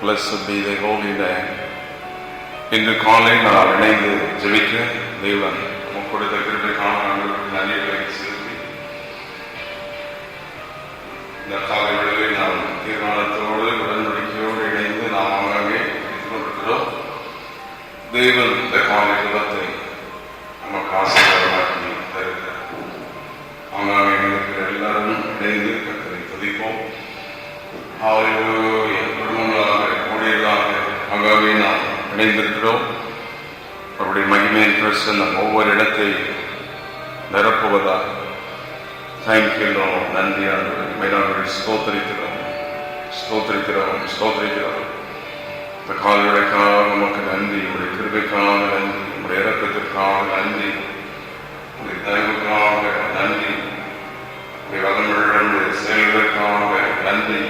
Blessed be thy holy name. இன்று காலை நான் இணைந்து ஜெபிக்க தேவன் கொடுத்த கிருபைக்காக ஆண்டவருக்கு நன்றிகளை செலுத்தி இந்த காலை வேளையில் நாம் தீர்மானத்தோடு உடன்படிக்கையோடு இணைந்து நாம் ஆங்காங்கே கொண்டிருக்கிறோம். தேவன் இந்த காலை ஜெபத்தை நமக்கு ஆசீர்வாதமாக்கி தருகிறார். ஆங்காங்கே இருக்கிற எல்லாரும் இணைந்து கர்த்தரை துதிப்போம். குடும்பங்களாக ஊழியர்களாக ஆங்காங்கே நாம் இணைந்திருக்கிறோம். அவருடைய மகிமையின் பிரசன்னம் ஒவ்வொரு இடத்தை நிரப்புவதாக தேங்க்யூ. நன்றி ஆண்டவரே, ஸ்தோத்திரிக்கிறோம். இந்த கால்களுக்காக நமக்கு நன்றி, உடைய கிருபைக்காக நன்றி, உடைய இரக்கத்திற்காக நன்றி, உடைய தயவுக்காக நன்றி, உடைய வளமுள்ள செயல்களுக்காக நன்றி,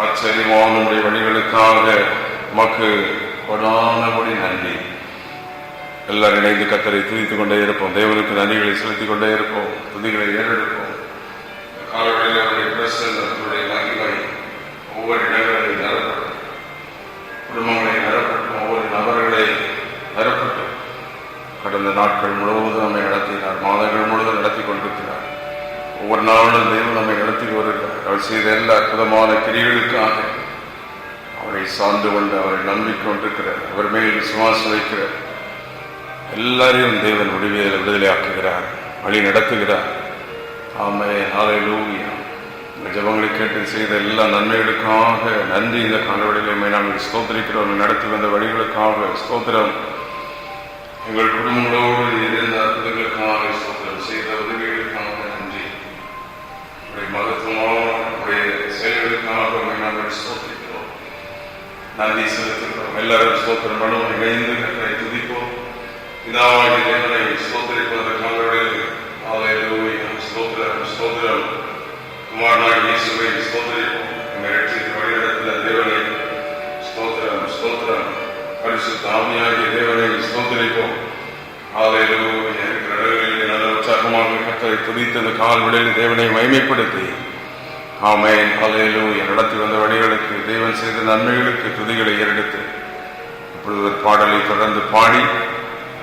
ஆச்சரியமான உடைய வழிகளுக்காக நமக்கு கொடானபடி நன்றி. எல்லாரும் இணைந்து கர்த்தரை துதித்துக் கொண்டே இருப்போம். தேவனுக்கு நன்றிகளை செலுத்திக் கொண்டே இருப்போம். துதிகளை ஏறெடுப்போம். காலவெளியில் அவருடைய பிரசன்னத்துடைய மகிமை ஒவ்வொரு இடங்களை நிரப்பட்டும், குடும்பங்களை நிரப்பட்டும், ஒவ்வொரு நபர்களை நிரப்பட்டும். கடந்த நாட்கள் முழுவதும் நம்மை நடத்தினார், மாதங்கள் முழுவதும் நடத்தி கொண்டிருக்கிறார். ஒவ்வொரு நாளும் தேவன் நம்மை நடத்தி வருகிறார். அவர் செய்த எல்லா அற்புதமான கிரிகளுக்காக அவரை சார்ந்து கொண்டு அவரை நம்பிக்கொண்டிருக்கிறார். அவர் மேல் விசுவாசம் வைக்கிறார். எல்லாரையும் தேவன் விடுதலை ஆக்குகிறார், வழி நடத்துகிறார். ஆமென், ஹல்லேலூயா. இந்த ஜெபங்களை கேட்டு செய்த எல்லா நன்மைகளுக்காக நன்றி. இந்த காலவெளியிலே நாங்கள் ஸ்தோத்திரிக்கிறோம். நடத்தி வந்த வழிகளுக்காக ஸ்தோத்திரம். எங்கள் குடும்பங்களோடு இருந்த அற்புதங்களுக்காக ஸ்தோத்திரம். செய்த உதவிகளுக்காக நன்றி. உடைய மகத்துவமான உடைய செயல்களுக்காக நாங்கள் ஸ்தோத்திரிக்கிறோம், நன்றி செலுத்துகிறோம். எல்லாரும் ஸ்தோத்திரம் பண்ணுவோம். இணைந்து கர்த்தரை துதிப்போம். பிதாவாகிய தேவனை ஸ்தோத்திரிப்பதற்காக ஹல்லேலூயா. ஸ்தோத்திரம். குமாரனாகிய இயேசுவை ஸ்தோத்திரிப்போம். எங்கள் இரட்சகர் வழிநடத்தின தேவனை ஸ்தோத்திரம். பரிசுத்த ஆவியாகிய தேவனை ஸ்தோத்திரிப்போம். ஹல்லேலூயா. இருக்கிற இடங்களில் நல்ல உற்சாகமாக கர்த்தரை துதித்து அந்த கால் விளையில் தேவனை மகிமைப்படுத்தி ஆமென், ஹல்லேலூயா. நடத்தி வந்த வழிகளுக்கு, தேவன் செய்த நன்மைகளுக்கு துதிகளை ஏறெடுத்து இப்பொழுது ஒரு பாடலை தொடர்ந்து பாடி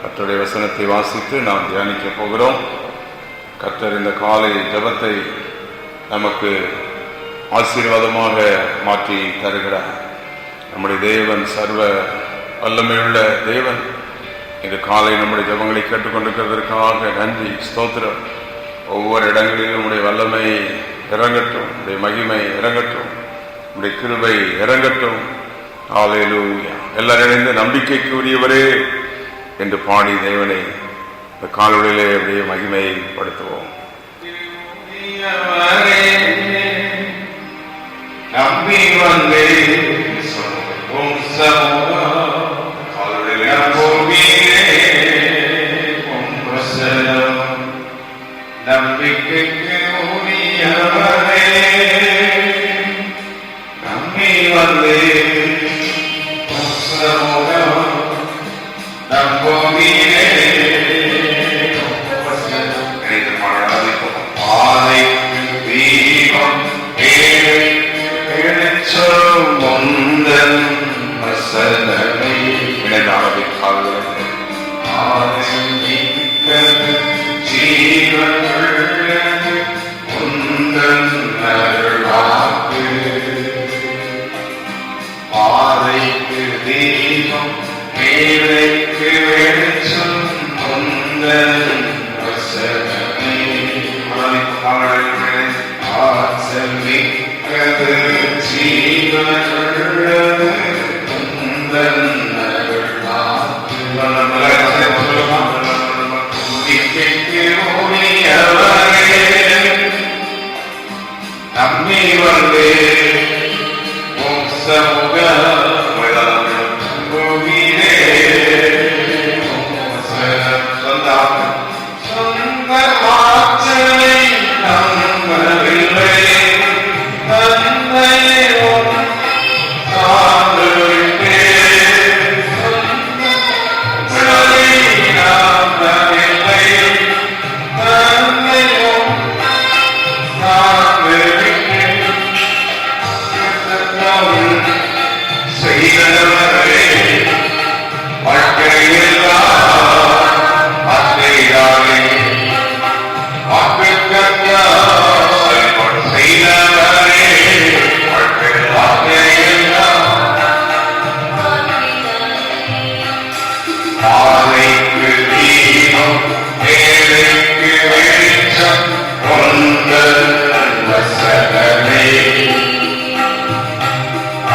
கர்த்தருடைய வசனத்தை வாசித்து நாம் தியானிக்க போகிறோம். கர்த்தர் இந்த காலை ஜெபத்தை நமக்கு ஆசீர்வாதமாக மாற்றி தருகிறார். நம்முடைய தேவன் சர்வ வல்லமையுள்ள தேவன். இந்த காலை நம்முடைய ஜெபங்களை கேட்டுக்கொண்டிருக்கிறதற்காக நன்றி, ஸ்தோத்திரம். ஒவ்வொரு இடங்களிலும் நம்முடைய வல்லமை இறங்கட்டும், நம்முடைய மகிமை இறங்கட்டும், நம்முடைய கிருபை இறங்கட்டும். ஹல்லேலூயா. எல்லாரும் இணைந்து நம்பிக்கைக்கு உரியவரே என்று பாடி தேவனை இந்த காலொளியிலே அப்படியே மகிமைப்படுத்துவோம். நம்பி வந்தே நம்பிக்கைக்கு உரியவரே, நம்பி வந்தே செய்தவரே வாழ்க்கையெல்லாம் வார்த்தையாலே செய்தவரே வாழ்க்கையெல்லாம் பாதைக்கு தீபம் வேலைக்கு வெளிச்சம் ஒன்றல் வசனமே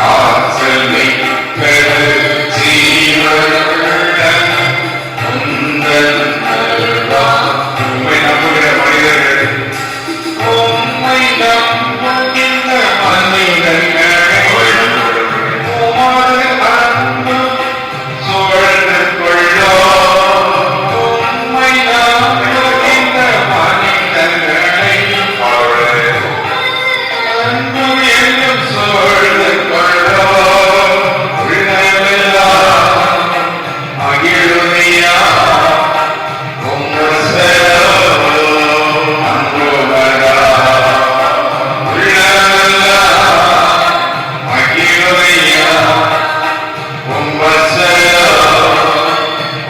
ஆற்றல் மிக்கது ஜீவனுள்ள ஒன்றல் நல்வாக்கு. உம்மை நம்புகிற மனிதர்கள், உம்மை நம்புகின்ற மனிதர்கள் உமது அன்பு சூழ்ந்து கொள்ளோ. உம்மை நம்புகின்ற மனிதர்களை அன்பு என்னும் சூழ்ந்து கொள்ளோ. உள்ளமெல்லாம் மகிழுமையா உங்கள் செலவு அன்புவரா. உள்ளமெல்லாம் மகிழுமையா உங்கள் செலவு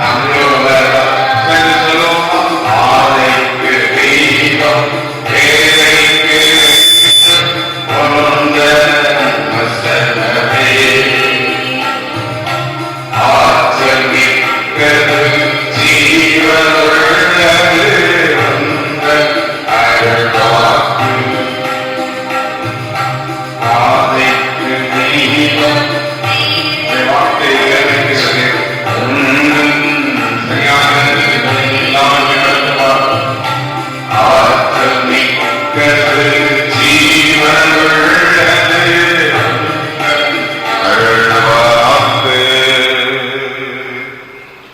அன்புவரா. சொல்லுவோம். ஆதைக்கு தெய்வம் வேலைக்கு ஒன்ற வசனமே ஆற்றல் மிக்கது ஜீவனுள்ளது ஒன்றல் அருள்வாக்கு. ஆதைக்கு தெய்வம் வார்த்தைகளுக்கு ஆற்றல் மிக்கது ஜீவனுள்ளது அருள்வாக்கு.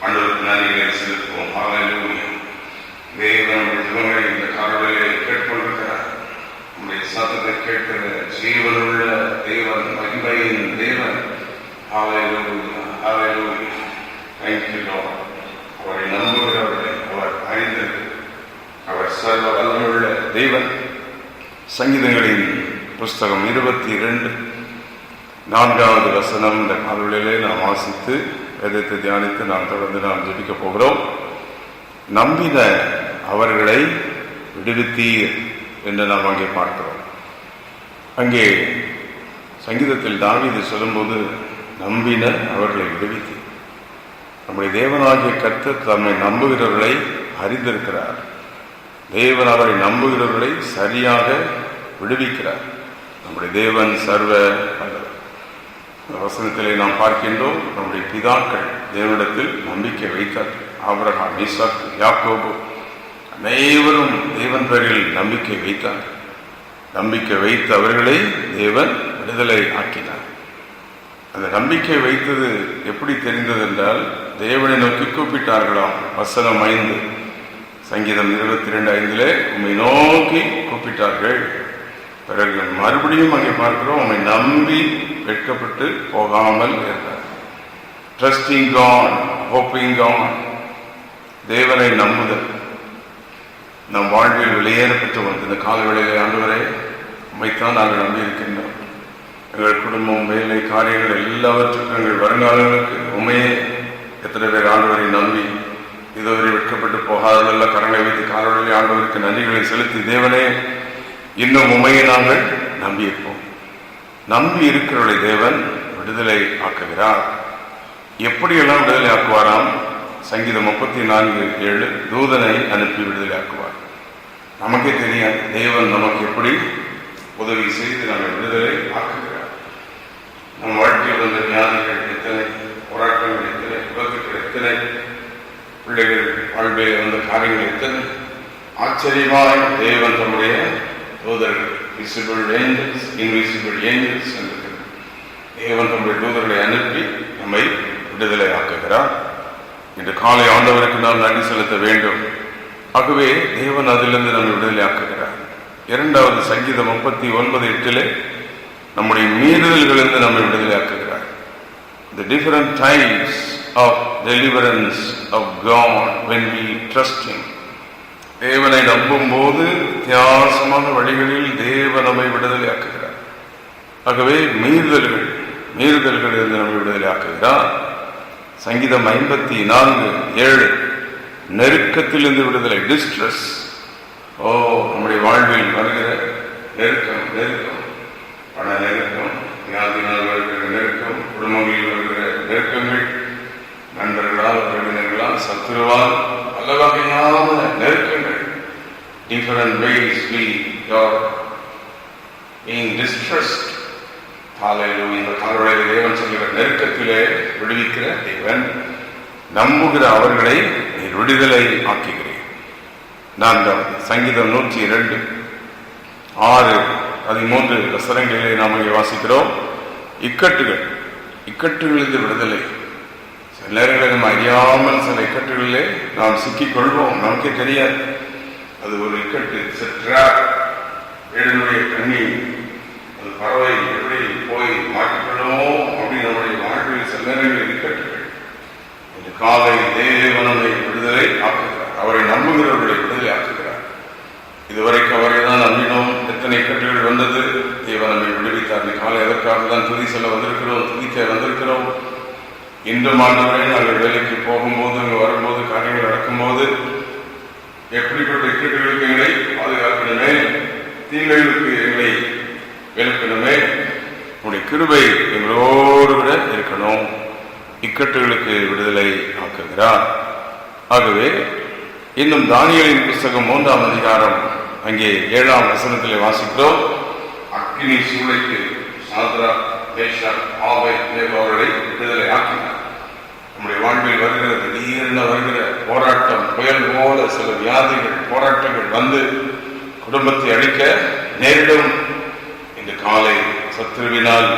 ஆண்டவருக்கு நன்றிகளை செலுத்துவோம். ஹல்லேலூயா. தேவன் ஜெபங்களை இந்த காலையிலே கேட்டுக்கொண்டிருக்கிறார். உங்களுடைய சத்தத்தை கேட்கிற ஜீவனுள்ள தேவன், மகிமையின் தேவன். ஹல்லேலூயா, ஹல்லேலூயா. Thank you, Lord. அவரை நம்புகிறவர்களை அவர் அறிந்திருக்கிறார். அவர் சர்வ வல்லமையுள்ள தேவன். சங்கீதங்களின் புஸ்தகம் 22 4வது வசனம் இந்த காலையிலே நாம் வாசித்து வேதத்தை தியானித்து நாம் தொடர்ந்து நாம் ஜெபிக்க போகிறோம். நம்பின அவர்களை விடுவித்தீர் என்று நாம் அங்கே பார்க்கிறோம். அங்கே சங்கீதத்தில் தாவீது சொல்லும்போது நம்பின அவர்களை விடுவித்தீர். நம்முடைய தேவனாகிய கர்த்தர் தம்மை நம்புகிறவர்களை அறிந்திருக்கிறார். தேவன் அவரை நம்புகிறவர்களை சரியாக விடுவிக்கிறார். நம்முடைய தேவன் சர்வ வல்லவர். வசனத்திலே நாம் பார்க்கின்றோம், நம்முடைய பிதாக்கள் தேவனிடத்தில் நம்பிக்கை வைத்தார். ஆபிரகாம், ஈசாக்கு, யாக்கோபு அனைவரும் தேவன் பேரில் நம்பிக்கை வைத்தார். நம்பிக்கை வைத்த அவர்களை தேவன் விடுதலை ஆக்கினார். அந்த நம்பிக்கை வைத்தது எப்படி தெரிந்தது என்றால், தேவனை நோக்கி கூப்பிட்டார்களாம். வசனம் 5 சங்கீதம் 22:5 உம்மை நோக்கி கூப்பிட்டார்கள். பிறகு மறுபடியும் அங்கே பார்க்கிறோம், உம்மை நம்பி வெட்கப்பட்டு போகாமல் இருந்தார். Trusting God, hoping God. தேவனை நம்புதல் நம் வாழ்வில் வெளியேறப்பட்டு வந்து இந்த காலவேளையிலே ஆண்டவரே உம்மைத்தான் நாங்கள் நம்பி இருக்கின்றோம். எங்கள் குடும்பம், வேலை, காரியங்கள் எல்லாவற்றுக்கும் எங்கள் வருங்காலங்களுக்கு உண்மையே. எத்தனை பேர் ஆண்டவரை நம்பி இதுவரை வெட்கப்பட்டு போகாதல்ல கரங்களை வைத்து காலவழியில் ஆண்டவருக்கு நன்றிகளை செலுத்தி, தேவனே இன்னும் உண்மையை நாங்கள் நம்பி இருப்போம். நம்பி இருக்கிறவர்களை தேவன் விடுதலை ஆக்குகிறார். எப்படியெல்லாம் விடுதலை ஆக்குவாராம்? சங்கீதம் 34:7 தூதனை அனுப்பி விடுதலை ஆக்குவார். நமக்கே தெரியாது தேவன் நமக்கு எப்படி உதவி செய்து நம்மை விடுதலை ஆக்குகிறார். நம் வாழ்க்கையில் வந்த வியாதிகள் எத்தனை, போராட்டங்கள் எத்தனை, விபத்துக்கள் எத்தனை, பிள்ளைகள் வாழ்வில் வந்த காரியங்கள் எத்தனை. ஆச்சரியமாய் தேவன் தம்முடைய தூதர்கள், விசிபிள் ஏஞ்சல்ஸ், இன்விசிபிள் ஏஞ்சல்ஸ் என்று தேவன் தம்முடைய தூதர்களை அனுப்பி நம்மை விடுதலை ஆக்குகிறார். இன்று காலை ஆண்டவருக்கு நாம் நன்றி செலுத்த வேண்டும். ஆகவே தேவன் அதிலிருந்து நம்மை விடுதலை ஆக்குகிறார். 2வது சங்கீதம் 39:8 நம்முடைய மீறுதல்களிலிருந்து நம்மை விடுதலை ஆக்குகிறார். The different types of deliverance of God when we trust Him. தேவனை நம்பும் போது வித்தியாசமான வழிகளில் தேவன் நம்மை விடுதலை ஆக்குகிறார். ஆகவே மீறுதல்கள் மீறுதல்களிலிருந்து நம்மை விடுதலை ஆக்குகிறார். சங்கீதம் 54:7 நெருக்கத்திலிருந்து விடுதலை, டிஸ்ட்ரெஸ். நம்முடைய வாழ்வில் வருகிற நெருக்கம், பண நெருக்கம், வியாதினால் வருகிற நெருக்கம், குடும்பங்களில் வருகிற நெருக்கங்கள், நண்பர்களால், உறவினர்களால், சத்துருவால், பல வகையான நெருக்கங்கள். Different ways we are being distressed. Hallelujah. இந்த காலவளையில் தேவன் சொல்கிற நெருக்கத்திலே விடுவிக்கிற தேவன், நம்புகிற அவர்களை விடுதலை ஆக்குகிறேன். சங்கீதம் 102:6-13 வசனங்களிலே நாம் இங்கே வாசிக்கிறோம். இக்கட்டுகளிலிருந்து விடுதலை. சில நேரங்களில் நம்ம அறியாமல் சில இக்கட்டுகளிலே நாம் சிக்கிக் கொள்வோம், நமக்கே தெரியாது. அது ஒரு இக்கட்டு, வீடனுடைய கண்ணி, அது பறவை எப்படி போய் மாற்றிக்கொள்ளுமோ அப்படி நம்முடைய வாழ்வில் சில நேரங்களில் இக்கட்டுகள். இந்த காலை தேவனை விடுதலை ஆக்குகிறார், அவரை நம்புகிறவர்களை விடுதலை ஆக்குகிறார். இதுவரைக்கும் அவரை தான் நம்பினோம். எத்தனை இக்கட்டுகள் வந்தது, தேவன் நம்மை விடுவித்தார். இந்த காலை எதற்காக தான் துதி சொல்ல வந்திருக்கிறோம், துதிக்க வந்திருக்கிறோம். இன்று ஆண்டவரே, நாங்கள் வேலைக்கு போகும்போது, அங்கே வரும்போது, காரியங்கள் நடக்கும்போது எப்படிப்பட்ட இக்கட்டுகளுக்கு எங்களை பாதுகாக்கணுமே, தீமைகளுக்கு எங்களை விளக்கணுமே, உங்களுடைய கிருபை எங்களோடு விட இருக்கணும். இக்கட்டுகளுக்கு விடுதலை ஆக்குகிறார். ஆகவே இன்னும் தானியேலின் புத்தகம் 3ஆம் அதிகாரம் அங்கே 7ஆம் வசனத்திலே வாசிக்கிறோம். அக்கினி சூளைக்கு சாத்ராக், மேஷாக், ஆபேத்நேகோ அவர்களை விடுதலை ஆக்கினார். நம்முடைய வாழ்வில் வருகிற திடீரென வருகிற போராட்டம், புயல் போல சில வியாதிகள், போராட்டங்கள் வந்து குடும்பத்தை அழிக்க நேரிடும். இந்த காலை சத்துருவினால்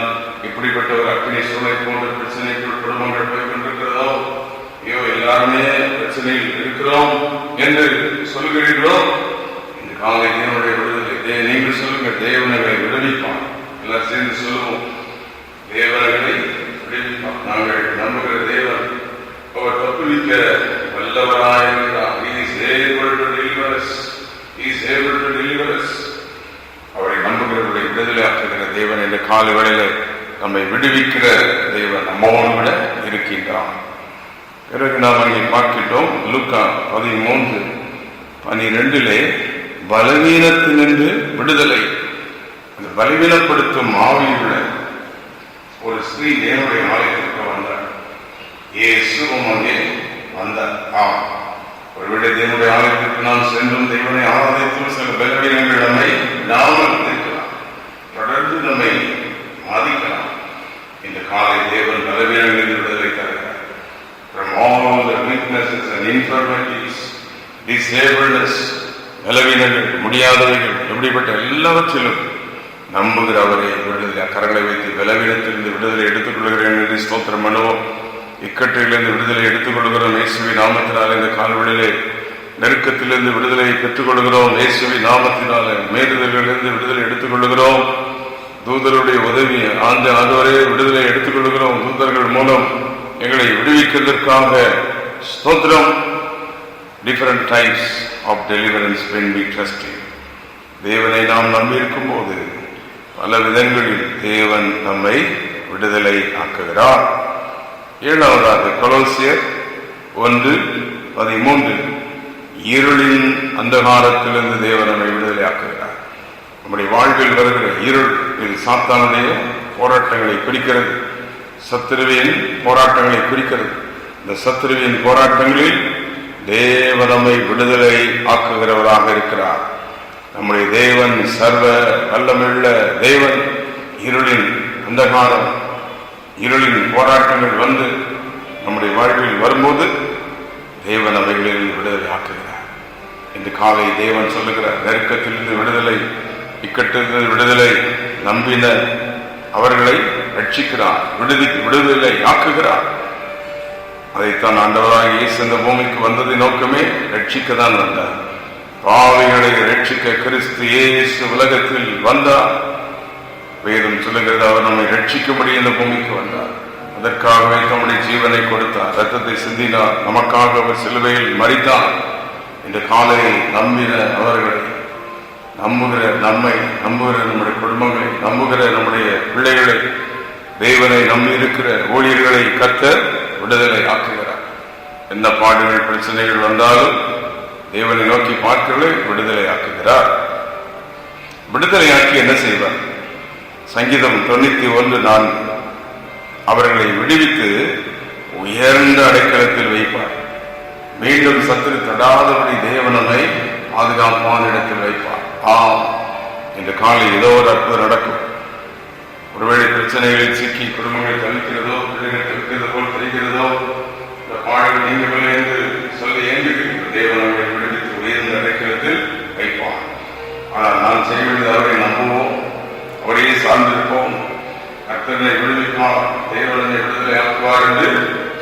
இப்படிப்பட்ட ஒரு அக்கினி சூளை போன்ற பிரச்சனைக்குள் குடும்பங்கள் போய் கொண்டிருக்கிறதோ, ஐயோ எல்லாருமே பிரச்சனையில் இருக்கிறோம் என்று சொல்கிறீர்களோ, இந்த காலை தேவனுடைய விடுதலை. நீங்கள் சொல்லுங்க, தேவனங்களை விடுவிப்பான். எல்லாம் சேர்ந்து சொல்லுவோம், தேவனங்களை விடுவிப்பான். நாங்கள் நம்புகிற தேவன் அவர் தப்புவிக்க வல்லவராயிருக்கிறார். அவரை நம்புகிறவர்களை விடுதலை ஆக்குகிற தேவன் என்ற கால வேளையில நம்மை விடுவிக்கிற தேவன் நம்மோடு விட இருக்கின்றான். பிறகு நாம் அங்கே பார்க்கிட்டோம். லூக்கா 13:12 பலவீனத்தினின்று விடுதலை. அந்த பலவீனப்படுத்தும் ஆவியுள்ள ஒரு ஸ்ரீ தேவனுடைய ஆலயத்திற்கு வந்தார். இயேசுவும் அங்கே வந்தார். ஒருவேளை தேவனுடைய ஆலயத்திற்கு நாம் சென்றும் தேவனை ஆராதித்தும் சில பலவீனங்கள் நம்மை விடாமல் இருக்கலாம், தொடர்ந்து நம்மை பாதிக்கலாம். இந்த காலை தேவன் பலவீனங்களில் விடுதலை தருகிறார். From all the weaknesses and infirmities, disabledness, பலவீனங்கள், முடியாதவைகள், எப்படிப்பட்ட எல்லாவற்றிலும் நம்புகிற அவரை விடுதலை கரங்களை வைத்து பலவீனத்திலிருந்து விடுதலை எடுத்துக் கொள்கிறேன் என்று ஸ்தோத்திரம் பண்ணுவோம். இக்கட்டிலிருந்து விடுதலை எடுத்துக் கொள்கிறோம் இயேசுவின் நாமத்தினாலே. இந்த கால்வெளியிலே நெருக்கத்திலிருந்து விடுதலையை பெற்றுக் கொள்கிறோம் இயேசுவின் நாமத்தினாலே. மேலுதல்களிலிருந்து விடுதலை எடுத்துக் கொள்கிறோம் தூதருடைய உதவி. ஆண்டவரே விடுதலை எடுத்துக் கொள்கிறோம். தூதர்கள் மூலம் எங்களை விடுவிக்கிறதற்காக ஸ்தோத்திரம். Different types of deliverance when we trust Him. தேவனை நாம் நம்பியிருக்கும் போது பல விதங்களில் தேவன் நம்மை விடுதலை ஆக்குகிறார். 7வதாக கொலோசியர் 1:13 இருளின் அந்தகாரத்திலிருந்து தேவன் நம்மை விடுதலை ஆக்குகிறார். நம்முடைய வாழ்வில் வருகிற இருள் இது சாத்தானுடைய போராட்டங்களை குறிக்கிறது, சத்துருவின் போராட்டங்களை குறிக்கிறது. இந்த சத்துருவின் போராட்டங்களில் தேவன் நம்மை விடுதலை ஆக்குகிறவராக இருக்கிறார். நம்முடைய தேவன் சர்வ வல்லமையுள்ள தேவன். இருளின் அந்தகாரம், இருளின் போராட்டங்கள் வந்து நம்முடைய வாழ்வில் வரும்போது தேவன் அவைகளில் விடுதலை ஆக்குகிறார். இந்த காலை தேவன் சொல்லுகிறார், நெருக்கத்திலிருந்து விடுதலை, இக்கட்டிலிருந்து விடுதலை, நம்பின அவர்களை ரட்சிக்கிறார், விடுதலை ஆக்குகிறார். அதைத்தான் ஆண்டவராக இயேசு இந்த பூமிக்கு வந்தது நோக்கமே ரட்சிக்க தான் வந்தார். பாவிகளை ரட்சிக்க கிறிஸ்து இயேசு உலகத்தில் வந்தார். வேதம் சொல்லுகிறது, அவர் நம்மை ரட்சிக்கும்படி இந்த பூமிக்கு வந்தார். அதற்காகவே தம்முடைய ஜீவனை கொடுத்தார், ரத்தத்தை சிந்தினார், நமக்காக அவர் சிலுவையில் மரித்தார். இந்த காலையை நம்பின அவர்களை, நம்புகிற நம்மை, நம்புகிற நம்முடைய குடும்பங்களை, நம்புகிற நம்முடைய பிள்ளைகளை தேவனை நம்பி இருக்கிற ஊழியர்களை கர்த்தர் விடுதலை ஆக்குகிறார். என்ன பாடுகள் பிரச்சனைகள் வந்தாலும் தேவனை நோக்கி பார்க்கிறவர்களை விடுதலை ஆக்குகிறார். விடுதலையாக்கி என்ன செய்வார்? சங்கீதம் 91:4 அவர்களை விடுவித்து உயர்ந்த அடைக்கலத்தில் வைப்பார். மீண்டும் சத்துரு தொடாதபடி தேவனை பாதுகாப்பான இடத்தில் வைப்பார். இன்று காலை ஏதோ ஒரு அற்புதம் நடக்கும். ஒருவேளை பிரச்சனைகளில் சிக்கி குடும்பங்கள் தவிக்கிறதோ, பிள்ளைகள் தவிக்கிறது போல் தெரிகிறதோ, இந்த பாடல் நீங்கவில்லை என்று சொல்லி ஏங்குகின்ற தேவனை விடுவித்து உயர்ந்த அடைக்கலத்தில் வைப்பார். ஆனால் நான் செய்ய வேண்டியது அவரை நம்புவோம், அவரையே சார்ந்திருப்போம். கர்த்தரை விடுவிப்பார், தேவனை விடுதலை ஆக்குவார் என்று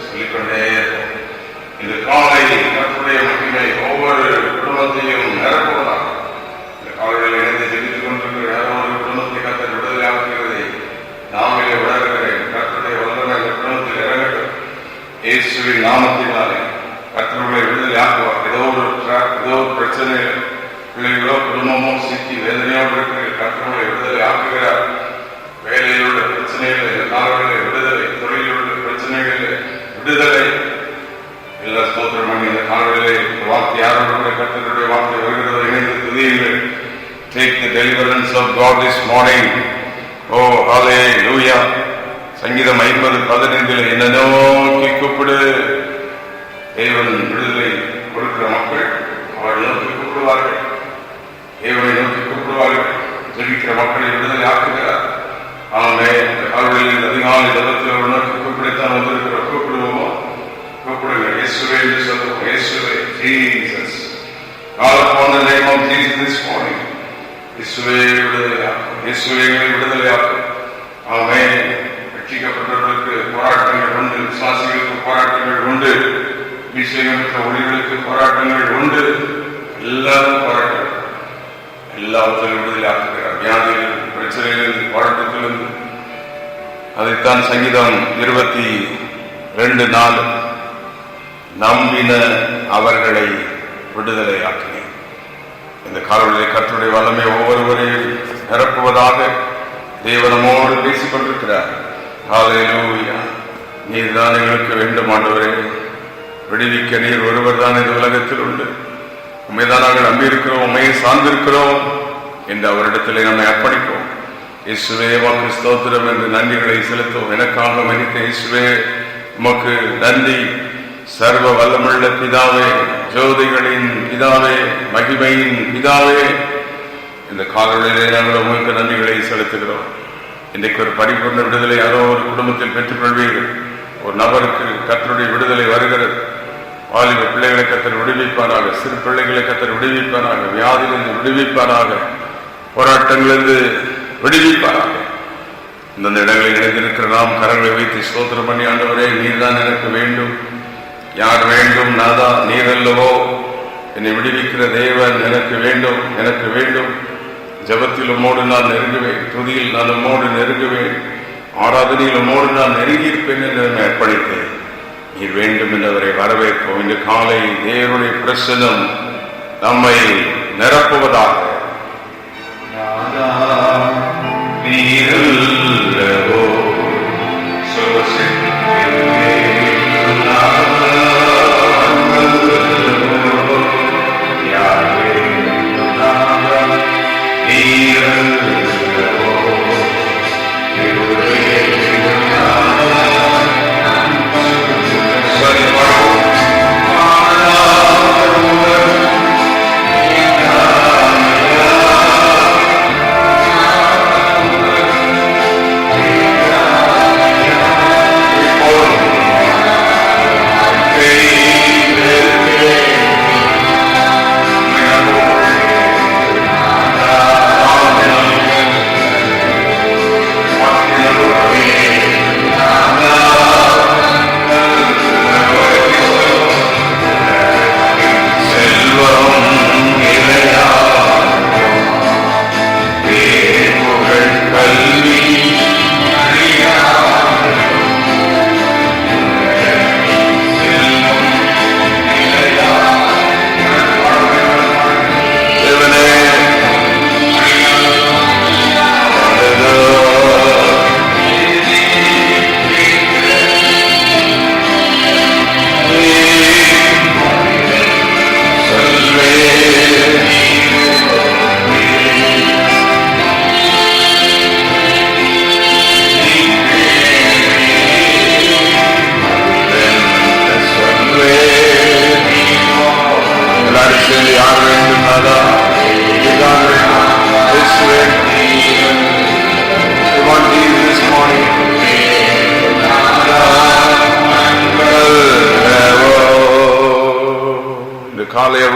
சொல்லிக்கொண்டே இருப்போம். இந்த காலை கர்த்தருடைய மகிமை ஒவ்வொரு குடும்பத்தையும் நிரப்புவதாக. இந்த காலையில் இணைந்து ஜெபித்துக் கொண்டிருக்கிற யாரோ ஒரு குடும்பத்தை கர்த்தர் விடுதலை ஆக்குகிறதை நாமே உணர்கிறேன். கர்த்தருடைய வல்லமை இந்த குடும்பத்தில் இறங்கட்டும். இயேசுவின் நாமத்தினாலே கர்த்தருடைய விடுதலை ஆக்குவார். ஏதோ ஒரு பிரச்சனை, பிள்ளைகளோ குடும்பமோ சிக்கி வேதனையோடு இருக்கிற கர்த்தருடைய விடுதலை ஆக்குகிறார். வேலையில் உள்ள பிரச்சனைகள், காலங்களில் விடுதலை, தொழிலில் உள்ள பிரச்சனைகளில் விடுதலை. எல்லா ஸ்தோத்திரம் பண்ணி இந்த காலங்களிலே வார்த்தை யாரோட கர்த்தருடைய வார்த்தை வருகிறதோ இணைந்து துதியுங்கள். Take the deliverance of God this morning. Oh, hallelujah. சங்கீதம் 50:15 என்ன நோக்கி கூப்பிடு. தேவன் விடுதலை கொடுக்கிற மக்கள் அவரை நோக்கி கூப்பிடுவார்கள். தேவனை நோக்கி கூப்பிடுவார்கள். ஜெபிக்கிற மக்களை விடுதலை ஆக்குகிறார். ஆமென். இந்த காலங்களில் அதிகாலை ஜபத்தில் ஒரு நோக்கி கூப்பிடத்தான் வந்திருக்கிற கூப்பிடுவோமா? கூப்பிடுங்க. இயேசுவே என்று சொல்லுவோம். இயேசுவே, Jesus. Call upon the name of Jesus this morning. இயேசுவே விடுதலையாக்கும். இயேசுவே விடுதலையாக்கும். ஆமென். ரட்சிக்கப்பட்டவர்களுக்கு போராட்டங்கள் உண்டு, விசுவாசிகளுக்கு போராட்டங்கள் உண்டு, அபிஷேகம் பெற்ற ஒளிகளுக்கு போராட்டங்கள் உண்டு. எல்லாரும் போராட்டம், எல்லாவற்றிலும் விடுதலை ஆக்குகிறார். வியாதிகள், பிரச்சனைகளிலிருந்து, போராட்டத்திலிருந்து. அதைத்தான் சங்கீதம் 22:4 நம்பின அவர்களை விடுதலை ஆக்கினேன். இந்த காலவழியை கர்த்தருடைய வல்லமை ஒவ்வொருவரையும் நிரப்புவதாக தேவனமோடு பேசிக் கொண்டிருக்கிறார். ஹல்லேலூயா. நீர் தான் எங்களுக்கு வேண்டும் ஆண்டவரே. விடுவிக்க நீர் ஒருவர் தான் இந்த உலகத்தில் உண்டு. உண்மைதான் நாங்கள் நம்பியிருக்கிறோம், உண்மையை சார்ந்திருக்கிறோம் என்று அவரிடத்திலே நம்மை அர்ப்பணிப்போம். இயேசுவே உமக்கு ஸ்தோத்திரம் என்று நன்றிகளை செலுத்துவோம். எனக்காக மரித்த இயேசுவே உமக்கு நன்றி. சர்வ வல்லமுள்ள பிதாவே, ஜோதிகளின் பிதாவே, மகிமையின் பிதாவே, இந்த காலங்களிலே நாங்கள் உங்களுக்கு நன்றிகளை செலுத்துகிறோம். இன்றைக்கு ஒரு பரிபூர்ண விடுதலை யாரோ ஒரு குடும்பத்தில் பெற்றுக் கொள்வீர்கள். ஒரு நபருக்கு கர்த்தருடைய விடுதலை வருகிறது. வாலிப பிள்ளைகளை கர்த்தர் விடுவிப்பாராக, சிறு பிள்ளைகளை கர்த்தர் விடுவிப்பாராக, வியாதியிலிருந்து விடுவிப்பாராக, போராட்டங்களிலிருந்து விடுவிப்பாராக. இந்த இடங்களில் இணைந்திருக்கிற நாம் கரங்களை வைத்து ஸ்தோத்திரம் பண்ணி, ஆண்டவரே நீர் தான் எனக்கு வேண்டும். யார் வேண்டும்? நாதா நீர் அல்லவோ. என்னை விடுவிக்கிற தேவன் எனக்கு வேண்டும், எனக்கு வேண்டும். ஜபத்தில் உம்மோடு நான் நெருங்குவேன், துதியில் நான் உம்மோடு நெருங்குவேன், ஆராதனையில் உம்மோடு நான் நெருங்கியிருப்பேன் என்று என்னை அர்ப்பணித்தேன். நீர் வேண்டும் என்றவரை வரவேற்போம். இன்று காலை தேவனுடைய பிரசன்னம் நம்மை நிரப்புவதாக. நீரல்லவோ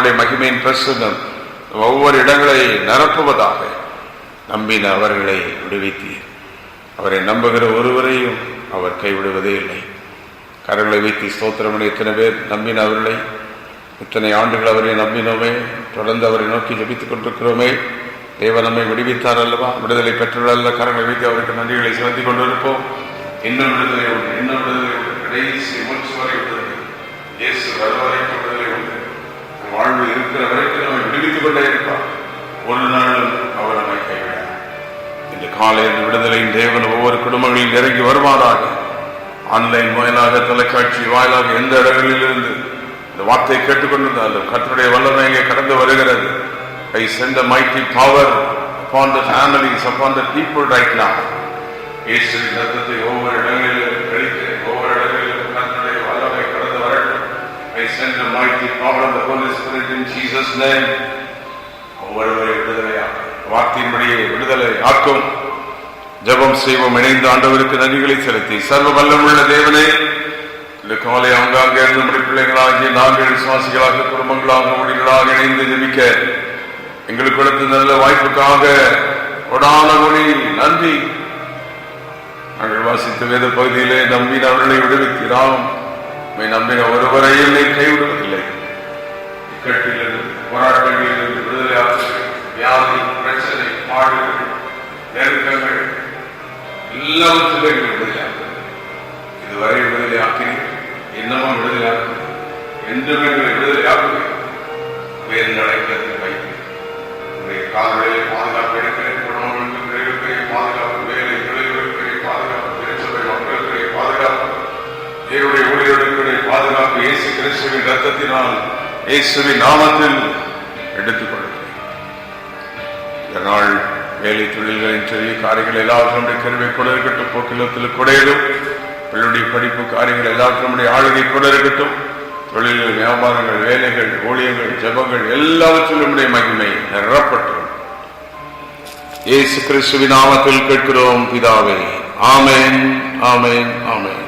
அவருடைய மகிமையின் பிரசன்னம் ஒவ்வொரு இடங்களை நிரப்புவதாக. நம்பின அவர்களை விடுவித்தீர். அவரை நம்புகிற ஒருவரையும் அவர் கைவிடுவதே இல்லை. கரங்களை வைத்து ஸ்தோத்திரமணி. எத்தனை பேர் நம்பின அவர்களை, இத்தனை ஆண்டுகள் அவரை நம்பினோமே, தொடர்ந்து அவரை நோக்கி ஜெபித்துக் கொண்டிருக்கிறோமே. தேவன் நம்மை விடுவித்தார் அல்லவா, விடுதலை பெற்றுள்ள கரங்களை வைத்து அவருக்கு நன்றிகளை செலுத்திக் கொண்டிருப்போம். இன்னும் விடுதலை உண்டு, இன்னும் விடுதலை உண்டு. கடைசி மூச்சு வரை விடுதலை, இயேசு வரவரைக்கும் விடுதலை உண்டு. வாழ்வு இருக்கிற வரைக்கும் நம்மை விடுவித்துக் கொண்டே இருப்பார். ஒரு நாளும் அவர் நம்மை கைவிடார். இந்த காலையில் விடுதலையின் தேவன் ஒவ்வொரு குடும்பங்களில் இறங்கி வருவாராக. ஆன்லைன் வாயிலாக, தொலைக்காட்சி வாயிலாக, எந்த இடங்களிலிருந்து இந்த வார்த்தை கேட்டுக்கொண்டிருந்தாலும் கர்த்தருடைய வல்லமையை கடந்து வருகிறது. I send the mighty power upon the families, upon the people right now. இயேசுவின் ரத்தத்தை ஒவ்வொரு இடங்களிலும் கழித்து, ஒவ்வொரு இடங்களிலும் கர்த்தருடைய வல்லமை கடந்து வரட்டும். I send the mighty power of the Holy Spirit in Jesus' name. ஒவ்வொருவரை விடுதலையாக்கும், வார்த்தையின்படியே விடுதலை ஆக்கும். ஜெபம் செய்வோம். இணைந்து ஆண்டவருக்கு நன்றிகளை செலுத்தி, சர்வ வல்லமுள்ள தேவனே, இந்த காலை ஆங்காங்கே நம்முடைய பிள்ளைகளாகிய நாங்கள் விசுவாசிகளாக, குடும்பங்களாக, ஊழியர்களாக இணைந்து ஜெபிக்க எங்களுக்கு கொடுத்த நல்ல வாய்ப்புக்காக கொடான கொடி நன்றி. நாங்கள் வாசித்த வேத பகுதியிலே நம்பின அவர்களை விடுவிக்கிறாம். நம்பின ஒருவரையும் நீ கைவிடுவதில்லை. இக்கட்டிலிருந்து, போராட்டங்களிலிருந்து விடுதலை ஆற்றுங்கள். வியாதி, பிரச்சனை, பாடுகள், நெருக்கங்கள் எல்லாவற்றிலும் விடுதலை ஆக்குங்கள். இதுவரை விடுதலை ஆக்கினீர்கள், இன்னமும் விடுதலை ஆக்குங்கள். என்றும் எங்களை விடுதலை ஆக்குங்கள். வேறு நடக்கிறது வைத்து கால்களை பாதுகாப்பு எடுக்கிறேன். குடும்பங்களுக்கு பாதுகாப்பு, வேலை தொழில்களுக்கு பாதுகாப்பு, திருச்சபை மக்களுக்கு பாதுகாப்பு, தேவனுடைய ஊழியர்களுக்கு பாதுகாப்பு. இயேசு கிறிஸ்துவின் ரத்தத்தினால், இயேசுவின் நாமத்தில் எடுத்துக் கொள்கிறேன். இதனால் வேலை தொழில்களின் பெரிய காரியங்கள் எல்லாவற்றும் கருவை கூட இருக்கட்டும். போக்கிலத்தில் குறையடும். பிள்ளைடைய படிப்பு காரியங்கள் எல்லாவற்றும் ஆளுகை கூட இருக்கட்டும். தொழில்கள், வியாபாரங்கள், வேலைகள், ஊழியங்கள், ஜெபங்கள் எல்லாவற்றிலும் மகிமை நிரப்பட்டும். இயேசு கிறிஸ்துவின் நாமத்தில் கேட்கிறோம் பிதாவே. ஆமென், ஆமென், ஆமென்.